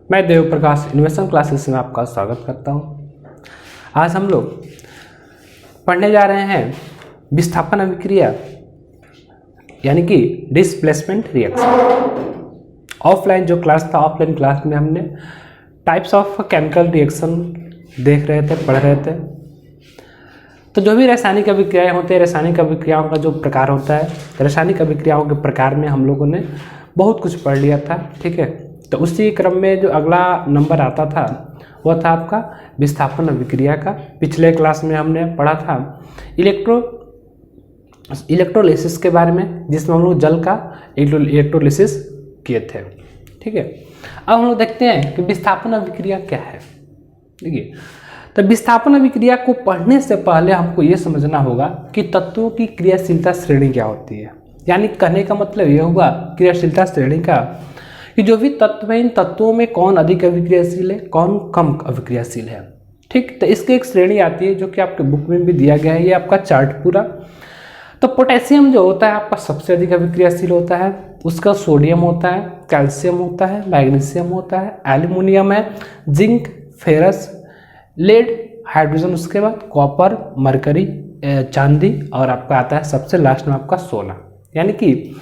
मैं Dev Prakash investment classes में आपका स्वागत करता हूं। आज हम लोग पढ़ने जा रहे हैं विस्थापन अभिक्रिया यानी कि डिस्प्लेसमेंट रिएक्शन। ऑफलाइन जो क्लास था, ऑफलाइन क्लास में हमने टाइप्स ऑफ केमिकल रिएक्शन देख रहे थे, पढ़ रहे थे। तो जो भी रासायनिक अभिक्रियाएं होते हैं, रासायनिक अभिक्रियाओं का जो प्रकार होता है, रासायनिक अभिक्रियाओं के प्रकार में हम लोगों ने बहुत कुछ पढ़ लिया था। ठीक है, तो उसी क्रम में जो अगला नंबर आता था वह था आपका विस्थापन अभिक्रिया का। पिछले क्लास में हमने पढ़ा था इलेक्ट्रोलिसिस के बारे में, जिसमें हम लोग जल का इलेक्ट्रोलिसिस किए थे। ठीक है, अब हम लोग देखते हैं कि विस्थापन अभिक्रिया क्या है। देखिए, तो विस्थापन अभिक्रिया को पढ़ने से पहले हमको ये समझना होगा कि तत्वों की क्रियाशीलता श्रेणी क्या होती है। यानी कहने का मतलब यह हुआ क्रियाशीलता श्रेणी का कि जो भी तत्व है, इन तत्वों में कौन अधिक अभिक्रियाशील है, कौन कम अभिक्रियाशील है। ठीक, तो इसकी एक श्रेणी आती है जो कि आपके बुक में भी दिया गया है, ये आपका चार्ट पूरा। तो पोटेशियम जो होता है आपका सबसे अधिक अभिक्रियाशील होता है, उसका सोडियम होता है, कैल्शियम होता है, मैग्नीशियम होता है, एल्यूमिनियम है, जिंक, फेरस, लेड, हाइड्रोजन, उसके बाद कॉपर, मरकरी, चांदी और आपका आता है सबसे लास्ट में आपका सोना। यानी कि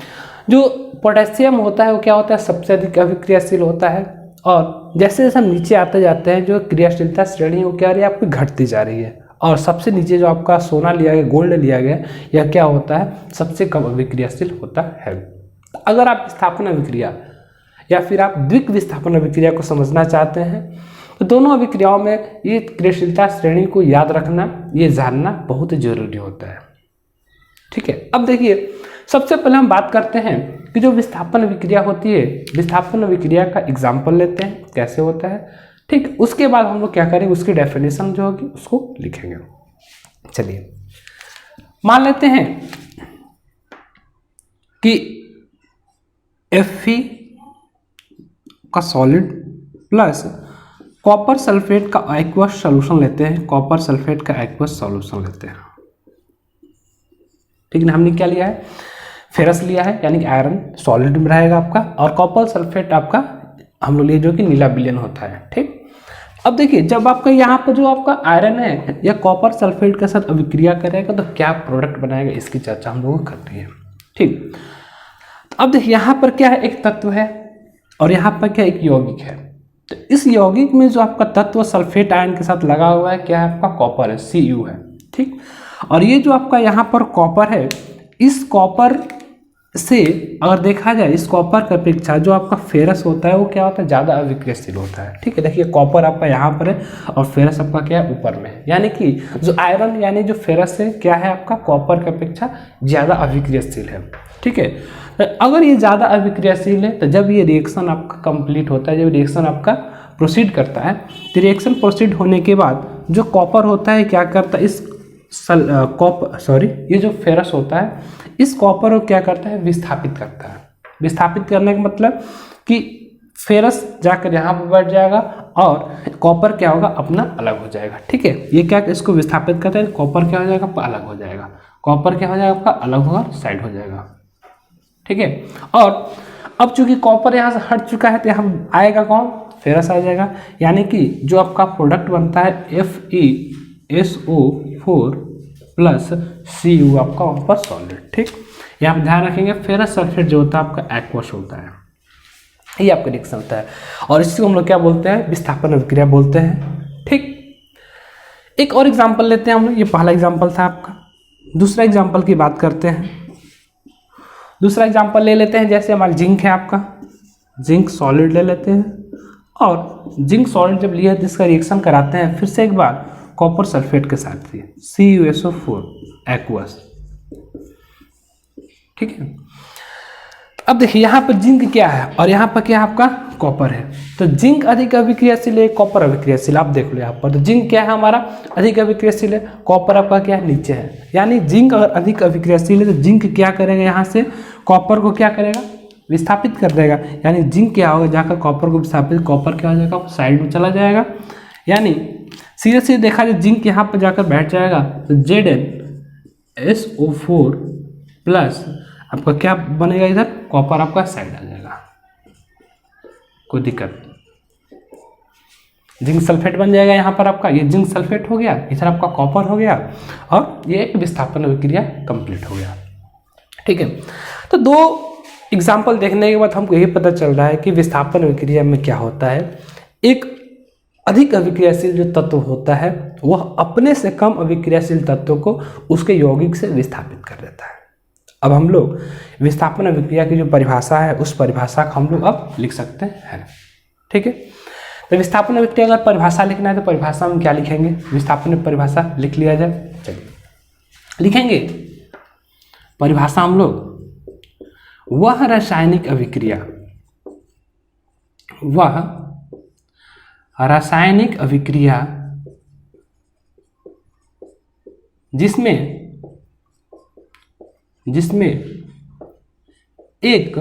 जो पोटेशियम होता है वो क्या होता है, सबसे अधिक अभिक्रियाशील होता है। और जैसे जैसे हम नीचे आते जाते हैं, जो क्रियाशीलता श्रेणी वो क्या रही है, आपकी घटती जा रही है। और सबसे नीचे जो आपका सोना लिया गया, गोल्ड लिया गया, यह क्या होता है, सबसे कम अभिक्रियाशील होता है। अगर आप विस्थापन अभिक्रिया या फिर आप द्विक विस्थापन अभिक्रिया को समझना चाहते हैं तो दोनों अभिक्रियाओं में ये क्रियाशीलता श्रेणी को याद रखना, ये जानना बहुत जरूरी होता है। ठीक है, अब देखिए, सबसे पहले हम बात करते हैं कि जो विस्थापन अभिक्रिया होती है, विस्थापन अभिक्रिया का एग्जाम्पल लेते हैं कैसे होता है। ठीक, उसके बाद हम लोग क्या करेंगे, उसकी डेफिनेशन जो होगी उसको लिखेंगे। चलिए, मान लेते हैं कि Fe का सॉलिड प्लस कॉपर सल्फेट का एक्वस सॉल्यूशन लेते हैं, कॉपर सल्फेट का एक्वस सॉल्यूशन लेते हैं। ठीक है, हमने क्या लिया है, फेरस लिया है, यानी कि आयरन सॉलिड में रहेगा आपका, और कॉपर सल्फेट आपका हम लोग लिए जो कि नीला विलयन होता है। ठीक, अब देखिए, जब आपका यहाँ पर जो आपका आयरन है या कॉपर सल्फेट के साथ अभिक्रिया करेगा तो क्या प्रोडक्ट बनाएगा, इसकी चर्चा हम लोगों को करनी है। ठीक, अब देखिए, यहाँ पर क्या है, एक तत्व है और यहाँ पर क्या एक यौगिक है। तो इस यौगिक में जो आपका तत्व सल्फेट आयन के साथ लगा हुआ है, क्या है आपका, कॉपर है, Cu है। ठीक, और ये जो आपका यहाँ पर कॉपर है, इस कॉपर से अगर देखा जाए, इस कॉपर की अपेक्षा जो आपका फेरस होता है वो क्या होता है, ज़्यादा अभिक्रियाशील होता है। ठीक है, देखिए, कॉपर आपका यहाँ पर है और फेरस आपका क्या है, ऊपर में है। यानी कि जो आयरन यानी जो फेरस है, क्या है आपका, कॉपर की अपेक्षा ज़्यादा अभिक्रियाशील है। ठीक है, अगर ये ज़्यादा अभिक्रियाशील है तो जब ये रिएक्शन आपका कंप्लीट होता है, जब रिएक्शन आपका प्रोसीड करता है, तो रिएक्शन प्रोसीड होने के बाद जो कॉपर होता है क्या करता है, ये जो फेरस होता है, इस कॉपर को क्या करता है, विस्थापित करता है। विस्थापित करने का मतलब कि फेरस जाकर यहाँ पर बैठ जाएगा और कॉपर क्या होगा, अपना अलग हो जाएगा। ठीक है, ये क्या इसको विस्थापित करता है, कॉपर क्या हो जाएगा, अलग हो जाएगा, कॉपर क्या हो जाएगा आपका, अलग होगा, साइड हो जाएगा। ठीक है, और अब चूंकि कॉपर यहाँ से हट चुका है तो यहाँ आएगा कौन, फेरस आ जाएगा। यानी कि जो आपका प्रोडक्ट बनता है FeSO4 प्लस Cu आपका वहाँ पर सॉलिड। ठीक, यहाँ पर ध्यान रखेंगे, फेरस सल्फेट जो होता है आपका एक्वस होता है, ये आपका रिएक्शन होता है और इसको हम लोग क्या बोलते हैं, विस्थापन अभिक्रिया बोलते हैं। ठीक, एक और एग्जाम्पल लेते हैं हम लोग, ये पहला एग्जाम्पल था आपका। दूसरा एग्जाम्पल की बात करते हैं। दूसरा एग्जाम्पल ले लेते हैं, जैसे हमारा जिंक है आपका, जिंक सॉलिड ले लेते हैं और जिंक सॉलिड जब लिया तो इसका रिएक्शन कराते हैं फिर से एक बार कॉपर सल्फेट के साथ, CuSO4 एक्वस। ठीक है, अब देखिए, यहाँ पर जिंक क्या है और यहाँ पर क्या आपका कॉपर है। तो जिंक अधिक अभिक्रियाशील है, कॉपर अभिक्रियाशील। आप देख लो यहाँ पर, तो जिंक क्या है हमारा, अधिक अभिक्रियाशील है, कॉपर आपका क्या है, नीचे है। यानी जिंक अगर अधिक अभिक्रियाशील है तो जिंक क्या करेगा, यहाँ से कॉपर को क्या करेगा, विस्थापित कर देगा। यानी जिंक क्या होगा, जाकर कॉपर को विस्थापित, कॉपर क्या हो जाएगा, साइड में चला जाएगा। यानी सीधे सीधे देखा जाए, जिंक यहाँ पर जाकर बैठ जाएगा तो ZnSO4 प्लस आपका क्या बनेगा, इधर कॉपर आपका साइड आ जाएगा, कोई दिक्कत नहीं। जिंक सल्फेट बन जाएगा यहाँ पर आपका, ये जिंक सल्फेट हो गया, इधर आपका कॉपर हो गया, और ये एक विस्थापन अभिक्रिया कंप्लीट हो गया। ठीक है, तो दो एग्जाम्पल देखने के बाद हमको यही पता चल रहा है कि विस्थापन अभिक्रिया में क्या होता है, एक अधिक अभिक्रियाशील जो तत्व होता है वह अपने से कम अभिक्रियाशील तत्व को उसके यौगिक से विस्थापित कर देता है। अब हम लोग विस्थापन अभिक्रिया की जो परिभाषा है उस परिभाषा को हम लोग अब लिख सकते हैं। ठीक है, तो विस्थापन अभिक्रिया अगर परिभाषा लिखना है तो परिभाषा में क्या लिखेंगे, विस्थापन परिभाषा लिख लिया जाए। चलिए लिखेंगे परिभाषा हम लोग, वह रासायनिक अभिक्रिया, वह रासायनिक अभिक्रिया जिसमें एक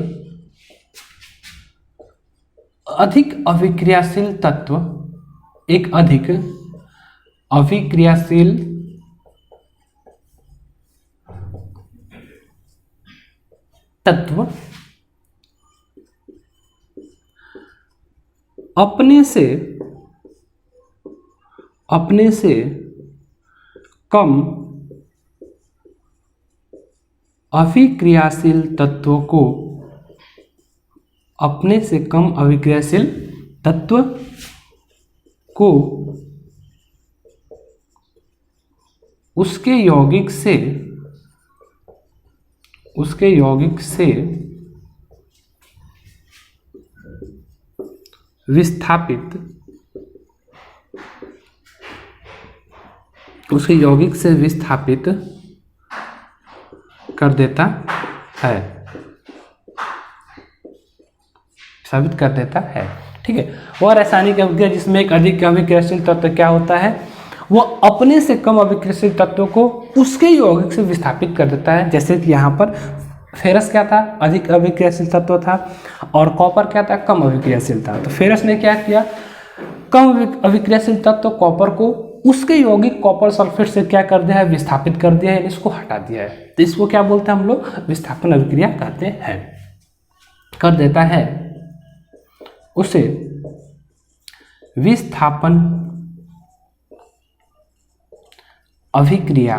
अधिक अभिक्रियाशील तत्व, एक अधिक अभिक्रियाशील तत्व अपने से कम अभिक्रियाशील तत्वों को, अपने से कम अभिक्रियाशील तत्व को उसके यौगिक से विस्थापित, उसके यौगिक से विस्थापित कर देता है, साबित कर देता है। ठीक है, वह रासायनिक अभिक्रिया जिसमें एक अधिक अभिक्रियाशील तत्व क्या होता है, वो अपने से कम अभिक्रियाशील तत्व को उसके यौगिक से विस्थापित कर देता है। जैसे कि यहाँ पर फेरस क्या था, अधिक अभिक्रियाशील तत्व था, और कॉपर क्या था, कम अभिक्रियाशील था। तो फेरस ने क्या किया, कम अभिक्रियाशील तत्व कॉपर को उसके यौगिक कॉपर सल्फेट से क्या कर दिया है, विस्थापित कर दिया है, इसको हटा दिया है। तो इसको क्या बोलते हैं हम लोग, विस्थापन अभिक्रिया कहते हैं। कर देता है उसे विस्थापन अभिक्रिया,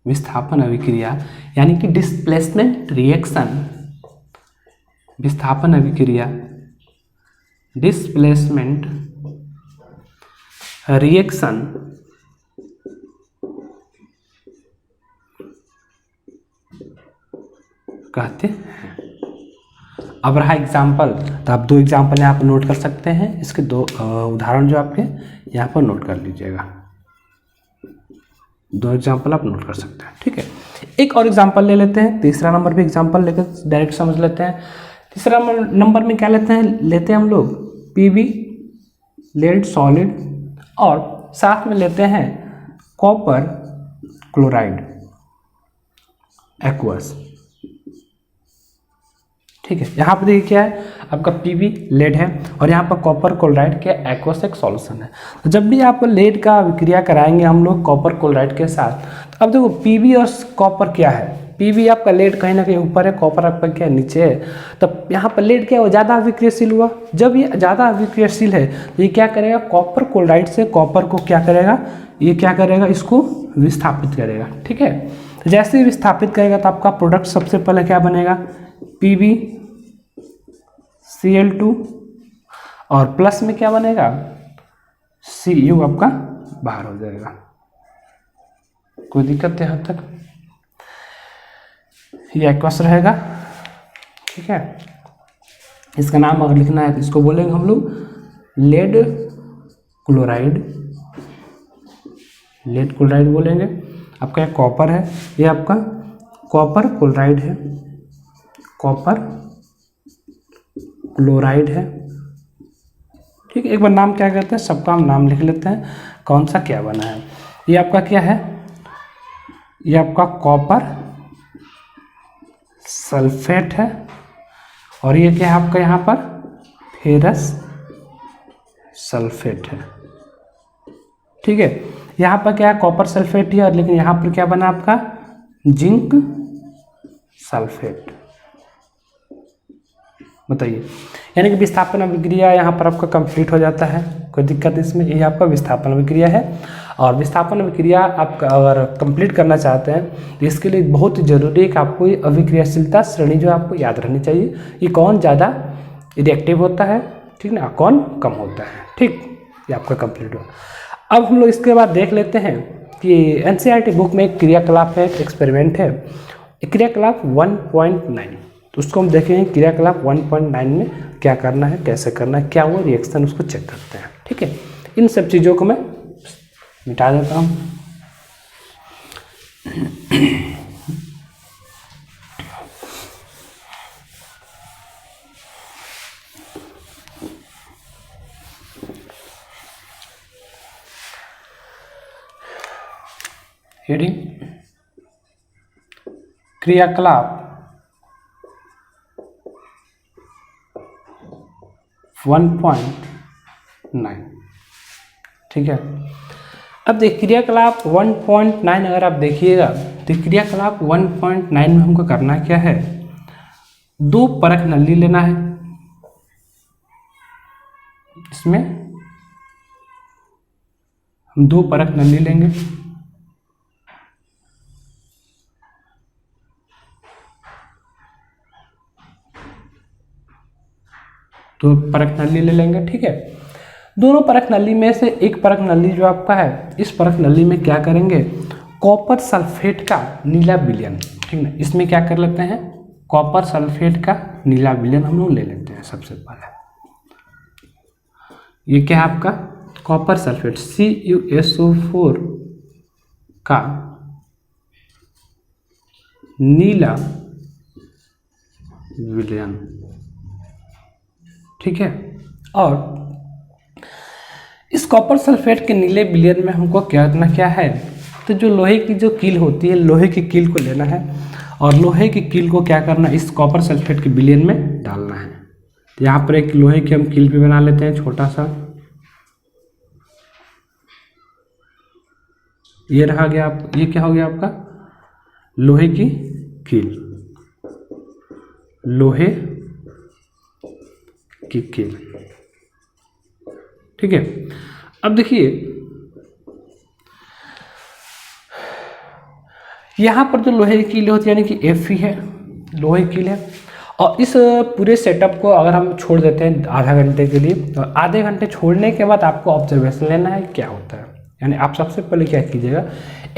विस्थापन अभिक्रिया यानी कि डिस्प्लेसमेंट रिएक्शन, विस्थापन अभिक्रिया डिस्प्लेसमेंट रिएक्शन कहते हैं। अब रहा एग्जाम्पल, तो आप दो एग्जाम्पल यहाँ पर नोट कर सकते हैं, इसके दो उदाहरण जो आपके यहाँ पर नोट कर लीजिएगा, दो एग्जाम्पल आप नोट कर सकते हैं। ठीक है, एक और एग्जाम्पल ले लेते हैं, तीसरा नंबर भी एग्जाम्पल लेकर डायरेक्ट समझ लेते हैं। तीसरा नंबर में क्या लेते हैं हम लोग पीबी लेड सॉलिड, और साथ में लेते हैं कॉपर क्लोराइड एक्वस। ठीक है, यहाँ पर देखिए क्या है, आपका पीबी लेड है और यहाँ पर कॉपर क्लोराइड के एक्वस एक सॉल्यूशन है। तो जब भी आप लेड का अभिक्रिया कराएंगे हम लोग कॉपर क्लोराइड के साथ, तो अब देखो पीबी और कॉपर क्या है, पीबी आपका लेड कहीं ना कहीं ऊपर है, कॉपर आपका क्या नीचे है। तब यहाँ पर लेड क्या है, वो ज़्यादा अभिक्रियाशील हुआ। जब ये ज़्यादा अभिक्रियाशील है तो ये क्या करेगा, कॉपर क्लोराइड से कॉपर को क्या करेगा, ये क्या करेगा, इसको विस्थापित करेगा। ठीक है, तो जैसे ही विस्थापित करेगा तो आपका प्रोडक्ट सबसे पहले क्या बनेगा, पीबी Cl2, और प्लस में क्या बनेगा, Cu आपका बाहर हो जाएगा। कोई दिक्कत है यहाँ तक, ये एक्वस रहेगा। ठीक है, इसका नाम अगर लिखना है तो इसको बोलेंगे हम लोग लेड क्लोराइड, लेड क्लोराइड बोलेंगे। आपका एक कॉपर है, ये आपका कॉपर क्लोराइड है, कॉपर क्लोराइड है। ठीक है, एक बार नाम क्या कहते हैं, सबका हम नाम लिख लेते हैं, कौन सा क्या बना है। ये आपका क्या है, ये आपका कॉपर सल्फेट है, और ये क्या है आपका यहाँ पर फेरस सल्फेट है। ठीक है, यहाँ पर क्या है, कॉपर सल्फेट है, लेकिन यहाँ पर क्या बना आपका जिंक सल्फेट। बताइए। यानी कि विस्थापन अभिक्रिया यहाँ पर आपका कंप्लीट हो जाता है, कोई दिक्कत इसमें, ये आपका विस्थापन अभिक्रिया है। और विस्थापन अभिक्रिया आप अगर कंप्लीट करना चाहते हैं तो इसके लिए बहुत ज़रूरी है कि आपको ये अभिक्रियाशीलता श्रेणी जो आपको याद रहनी चाहिए, ये कौन ज़्यादा रिएक्टिव होता है, ठीक ना, कौन कम होता है, ठीक, ये आपका कंप्लीट हो। अब हम लोग इसके बाद देख लेते हैं कि एनसीईआरटी बुक में एक क्रियाकलाप है, एक एक्सपेरिमेंट है, क्रियाकलाप 1.9, तो उसको हम देखेंगे क्रियाकलाप 1.9 में क्या करना है, कैसे करना है, क्या वो रिएक्शन, उसको चेक करते हैं, ठीक है। इन सब चीज़ों को मैं मिटा देता हूँ। हेडिंग क्रियाकलाप 1.9, ठीक है। अब देखिए क्रियाकलाप 1.9 अगर आप देखिएगा तो क्रियाकलाप 1.9 में हमको करना क्या है, 2 परख नली लेना है, इसमें हम 2 परख नली लेंगे, तो परख नली ले लेंगे, ठीक है। दोनों परख नली में से एक परख नली जो आपका है, इस परख नली में क्या करेंगे, कॉपर सल्फेट का नीला विलयन, ठीक ना, इसमें क्या कर लेते हैं, कॉपर सल्फेट का नीला विलयन हम लोग ले लेते हैं सबसे पहले। ये क्या है आपका कॉपर सल्फेट CuSO4 का नीला विलयन, ठीक है। और इस कॉपर सल्फेट के नीले विलयन में हमको क्या करना क्या है, तो जो लोहे की जो कील होती है, लोहे की कील को लेना है और लोहे की कील को क्या करना, इस कॉपर सल्फेट के विलयन में डालना है। तो यहाँ पर एक लोहे की हम कील भी बना लेते हैं छोटा सा, ये रहा गया आप, ये क्या हो गया आपका लोहे की कील, लोहे की कील, ठीक है। अब देखिए यहाँ पर जो लोहे की कील होती है यानी कि Fe है, लोहे की कील है। और इस पूरे सेटअप को अगर हम छोड़ देते हैं आधा घंटे के लिए, तो आधे घंटे छोड़ने के बाद आपको ऑब्जर्वेशन लेना है क्या होता है। यानी आप सबसे पहले क्या कीजिएगा,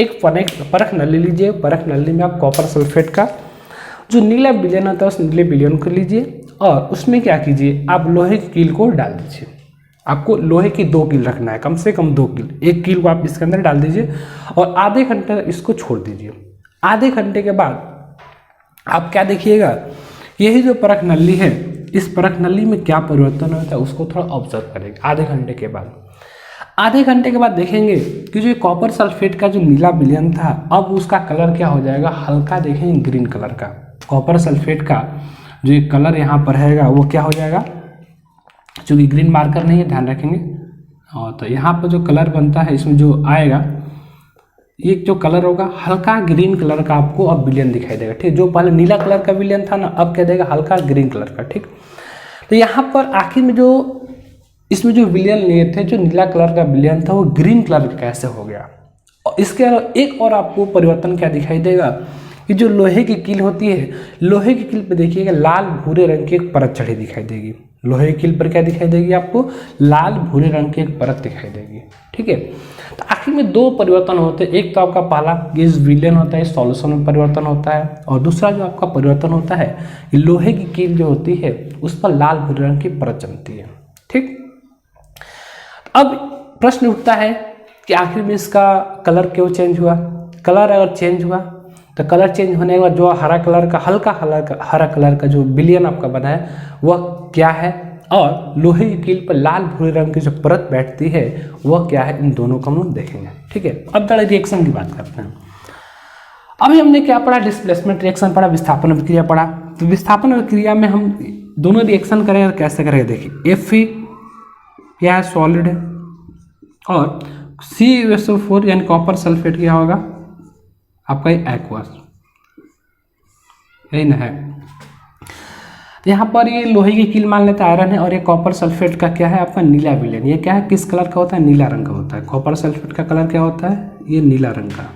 एक परख नली लीजिए, परख नली में आप कॉपर सल्फेट का जो नीला विलयन होता है उस नीले विलयन को लीजिए और उसमें क्या कीजिए, आप लोहे की कील को डाल दीजिए। आपको लोहे की 2 कील रखना है, कम से कम 2 कील, 1 कील को आप इसके अंदर डाल दीजिए और आधे घंटे इसको छोड़ दीजिए। आधे घंटे के बाद आप क्या देखिएगा, यही जो परख नली है, इस परख नली में क्या परिवर्तन होता है उसको थोड़ा ऑब्जर्व करेंगे आधे घंटे के बाद। आधे घंटे के बाद देखेंगे कि जो कॉपर सल्फेट का जो नीला विलयन था, अब उसका कलर क्या हो जाएगा, हल्का देखेंगे ग्रीन कलर का। कॉपर सल्फेट का जो ये कलर यहाँ पर रहेगा वो क्या हो जाएगा, चूँकि ग्रीन मार्कर नहीं है ध्यान रखेंगे, और तो यहाँ पर जो कलर बनता है इसमें जो आएगा, ये जो कलर होगा हल्का ग्रीन कलर का आपको अब विलयन दिखाई देगा, ठीक। जो पहले नीला कलर का विलयन था ना, अब क्या देगा हल्का ग्रीन कलर का, ठीक। तो यहाँ पर आखिर में जो इसमें जो विलयन लिए थे, जो नीला कलर का विलयन था वो ग्रीन कलर कैसे हो गया। और इसके अलावा एक और आपको परिवर्तन क्या दिखाई देगा कि जो लोहे की कील होती है, लोहे की कील पे देखिएगा लाल भूरे रंग की एक परत चढ़ी दिखाई देगी। लोहे की कील पर क्या दिखाई देगी आपको, लाल भूरे रंग की एक परत दिखाई देगी, ठीक है। तो आखिर में 2 परिवर्तन होते हैं, एक तो आपका पहला ये विलयन होता है सॉल्यूशन में परिवर्तन होता है, और दूसरा जो आपका परिवर्तन होता है कि लोहे की कील जो होती है उस पर लाल भूरे रंग की परत जमती है, ठीक। अब प्रश्न उठता है कि आखिर में इसका कलर क्यों चेंज हुआ। कलर अगर चेंज हुआ तो कलर चेंज होने के बाद जो हरा कलर का हरा कलर का जो विलयन आपका बना है वह क्या है, और लोहे की कील पर लाल भूरे रंग की जो परत बैठती है वह क्या है, इन दोनों को हम लोग देखेंगे, ठीक है। अब जरा रिएक्शन की बात करते हैं। अभी हमने क्या पढ़ा, डिस्प्लेसमेंट रिएक्शन पढ़ा, विस्थापन अभिक्रिया पढ़ा। तो विस्थापन अभिक्रिया में हम दोनों रिएक्शन करेंगे, कैसे करेंगे देखिए। Fe क्या है, सॉलिड है, और CuSO4 यानी कॉपर सल्फेट क्या होगा आपका एक्वस, यही ना है। यहाँ पर ये लोहे की कील मान लेते हैं आयरन है, और ये कॉपर सल्फेट का क्या है आपका नीला विलेन। ये क्या है, किस कलर का होता है, नीला रंग का होता है। कॉपर सल्फेट का कलर क्या होता है, ये नीला रंग का।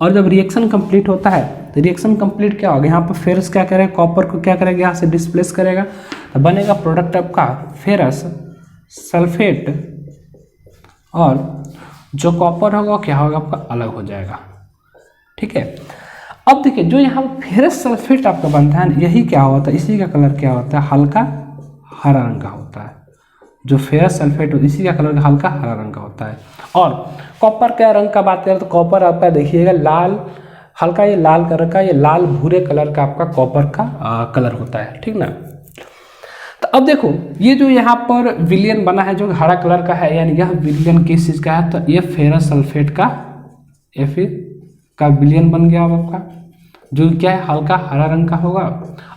और जब रिएक्शन कंप्लीट होता है तो रिएक्शन कंप्लीट क्या होगा, यहाँ पर फेरस क्या करेगा, कॉपर को क्या करेगा, यहाँ से डिस्प्लेस करेगा, तो बनेगा प्रोडक्ट आपका फेरस सल्फेट, और जो कॉपर होगा क्या होगा आपका अलग हो जाएगा। ठीक है, अब देखिए जो यहाँ फेरस सल्फेट आपका बनता है यही क्या होता है, इसी का कलर क्या होता है, हल्का हरा रंग का होता है। जो फेरस सल्फेट इसी का कलर हल्का हरा रंग का होता है। और कॉपर का रंग का बात करें तो कॉपर आपका देखिएगा लाल, हल्का ये लाल कलर का, ये लाल भूरे कलर का आपका कॉपर का कलर होता है। ठीक ना। तो अब देखो ये जो यहाँ पर विलियन बना है जो हरा कलर का है, यानी यह विलियन किस चीज़ का है, तो ये फेरस सल्फेट का Fe का विलियन बन गया आपका, जो क्या है हल्का हरा रंग का होगा।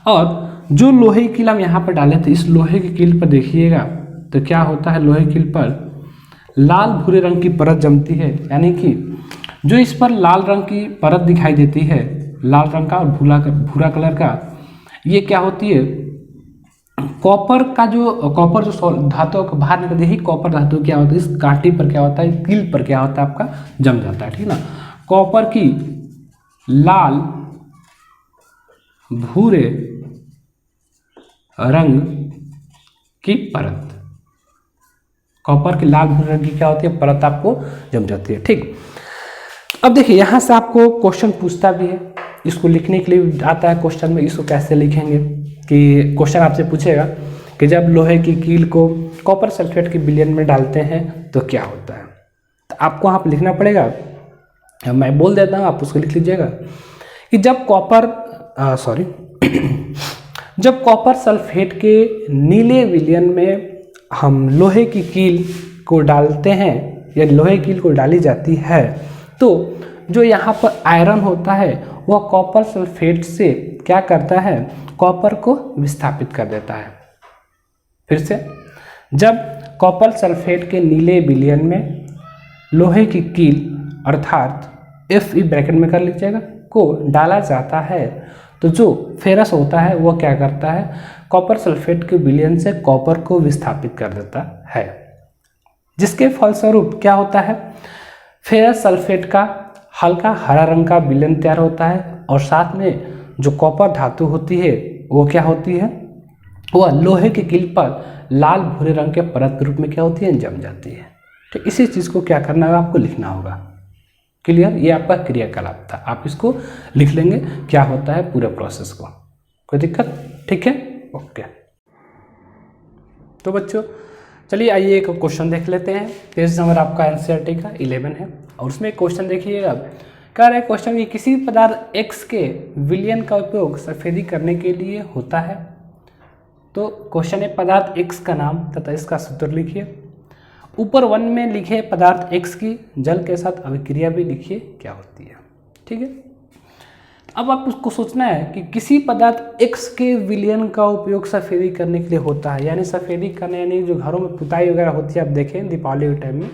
और जो लोहे की कील हम यहाँ पर डाले थे, इस लोहे की कील पर देखिएगा तो क्या होता है, लोहे की कील पर लाल भूरे रंग की परत जमती है, यानी कि जो इस पर लाल रंग की परत दिखाई देती है, लाल रंग का और भूरा कलर का, ये क्या होती है, कॉपर का जो धातु का बाहर निकलती है, कॉपर धातु क्या होता है, इस कांटी पर क्या होता है, कील पर क्या होता है आपका जम जाता है। ठीक ना। कॉपर की लाल भूरे रंग की परत, कॉपर की लाल भूरे रंग की क्या होती है, परत आपको जम जाती है। ठीक, अब देखिए यहाँ से आपको क्वेश्चन पूछता भी है, इसको लिखने के लिए आता है क्वेश्चन में, इसको कैसे लिखेंगे कि क्वेश्चन आपसे पूछेगा कि जब लोहे की कील को कॉपर सल्फेट की विलियन में डालते हैं तो क्या होता है। तो आपको यहाँ पर लिखना पड़ेगा, मैं बोल देता हूँ आप उसको लिख लीजिएगा कि जब कॉपर सल्फेट के नीले विलियन में हम लोहे की कील को डालते हैं या लोहे की कील को डाली जाती है, तो जो यहाँ पर आयरन होता है वह कॉपर सल्फेट से क्या करता है, कॉपर को विस्थापित कर देता है। फिर से, जब कॉपर सल्फेट के नीले विलियन में लोहे की कील अर्थात Fe ब्रैकेट में कर लीजिएगा को डाला जाता है, तो जो फेरस होता है वो क्या करता है, कॉपर सल्फेट के विलियन से कॉपर को विस्थापित कर देता है, जिसके फलस्वरूप क्या होता है, फेरस सल्फेट का हल्का हरा रंग का विलियन तैयार होता है, और साथ में जो कॉपर धातु होती है वो क्या होती है, वह लोहे की कील पर लाल भूरे रंग के परत के रूप में क्या होती है, जम जाती है। तो इसी चीज़ को क्या करना है, आपको लिखना होगा। क्लियर, ये आपका क्रियाकलाप था, आप इसको लिख लेंगे क्या होता है पूरे प्रोसेस को, कोई दिक्कत। ठीक है, ओके। तो बच्चों चलिए आइए एक क्वेश्चन देख लेते हैं। पेज नंबर आपका एनसीईआरटी का 11 है, और उसमें एक क्वेश्चन देखिएगा, कह रहा है क्वेश्चन कि किसी पदार्थ X के विलियन का उपयोग सफेदी करने के लिए होता है। तो क्वेश्चन है पदार्थ X का नाम तथा इसका सूत्र लिखिए। ऊपर 1 में लिखे पदार्थ X की जल के साथ अभिक्रिया भी लिखिए क्या होती है। ठीक है, अब आप उसको सोचना है कि किसी पदार्थ X के विलियन का उपयोग सफेदी करने के लिए होता है, यानी सफेदी करने, यानी जो घरों में पुताई वगैरह होती है, आप देखें दीपावली के टाइम में,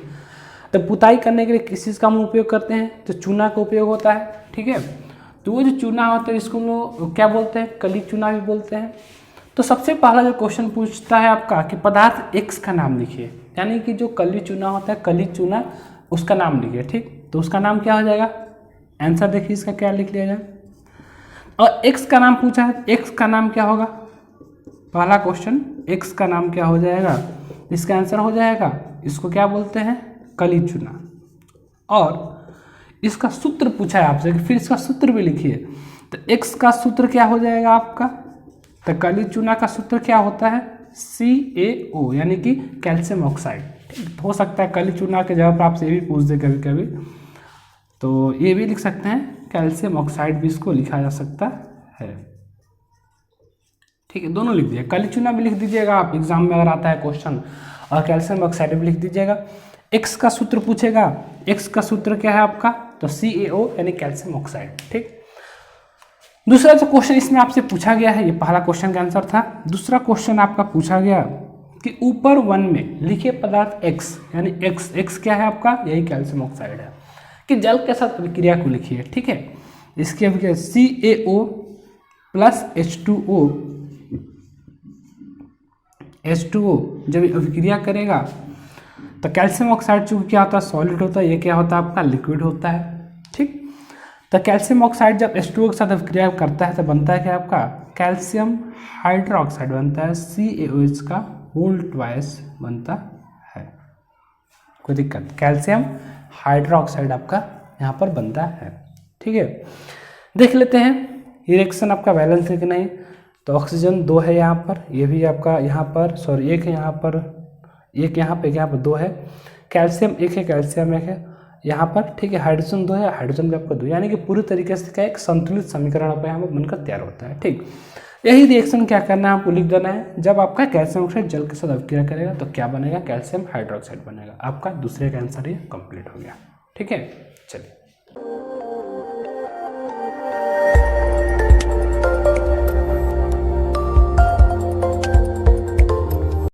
तो पुताई करने के लिए किस चीज़ का हम उपयोग करते हैं, तो चूना का उपयोग होता है। ठीक है, तो वो जो चूना होता है इसको हम क्या बोलते हैं, कली चूना भी बोलते हैं। तो सबसे पहला जो क्वेश्चन पूछता है आपका कि पदार्थ X का नाम लिखिए, यानी कि जो कली चूना होता है, कली चूना, उसका नाम लिखिए। ठीक, तो उसका नाम क्या हो जाएगा, आंसर देखिए इसका क्या लिख लिया जाए। और X का नाम पूछा है, X का नाम क्या होगा, पहला क्वेश्चन X का नाम क्या हो जाएगा, इसका आंसर हो जाएगा, इसको क्या बोलते हैं, कली चूना। और इसका सूत्र पूछा है आपसे, फिर इसका सूत्र भी लिखिए। तो X का सूत्र क्या हो जाएगा आपका, तो कली चूना का सूत्र क्या होता है, CaO, यानी कि कैल्शियम ऑक्साइड। हो सकता है कली चूना के जगह पर आपसे ये भी पूछ दे कभी कभी, तो ये भी लिख सकते हैं, कैल्शियम ऑक्साइड भी इसको लिखा जा सकता है। ठीक है, दोनों लिख दीजिए, कली चूना भी लिख दीजिएगा आप, एग्जाम में अगर आता है क्वेश्चन, और कैल्शियम ऑक्साइड भी लिख दीजिएगा। X का सूत्र पूछेगा, X का सूत्र क्या है आपका, तो CaO यानी कैल्शियम ऑक्साइड। ठीक, दूसरा जो क्वेश्चन इसमें आपसे पूछा गया है, ये पहला क्वेश्चन का आंसर था। दूसरा क्वेश्चन आपका पूछा गया कि ऊपर 1 में लिखे पदार्थ X, यानी X क्या है आपका, यही कैल्शियम ऑक्साइड है, कि जल के साथ अभिक्रिया को लिखिए। ठीक है, इसकी अभिक्रिया CaO प्लस H2O जब ये अभिक्रिया करेगा तो कैल्शियम ऑक्साइड चूंकि क्या होता है, सॉलिड होता है, ये क्या होता है आपका लिक्विड होता है। ठीक, तो कैल्शियम ऑक्साइड जब H2O के साथ अभिक्रिया करता है तो बनता है क्या आपका कैल्शियम हाइड्रोक्साइड बनता है, CaOH का होल ट्वाइस बनता है। कोई दिक्कत, कैल्शियम हाइड्रोक्साइड आपका यहाँ पर बनता है। ठीक है, देख लेते हैं ये रिएक्शन आपका बैलेंस है कि नहीं। तो ऑक्सीजन 2 है यहाँ पर, ये भी आपका यहाँ पर सॉरी 1 है यहाँ पर, एक यहाँ पे 2 है, कैल्शियम 1 है, कैल्शियम 1 है यहाँ पर। ठीक है, हाइड्रोजन 2 है, हाइड्रोजन भी आपका 2, यानी कि पूरी तरीके से क्या एक संतुलित समीकरण आपका यहाँ पर बनकर तैयार होता है। ठीक, यही रिएक्शन क्या करना है आपको लिख देना है, जब आपका कैल्शियम ऑक्साइड जल के साथ अभिक्रिया करेगा तो क्या बनेगा कैल्शियम हाइड्रोक्साइड बनेगा। आपका दूसरे का आंसर ये कंप्लीट हो गया। ठीक है, चलिए।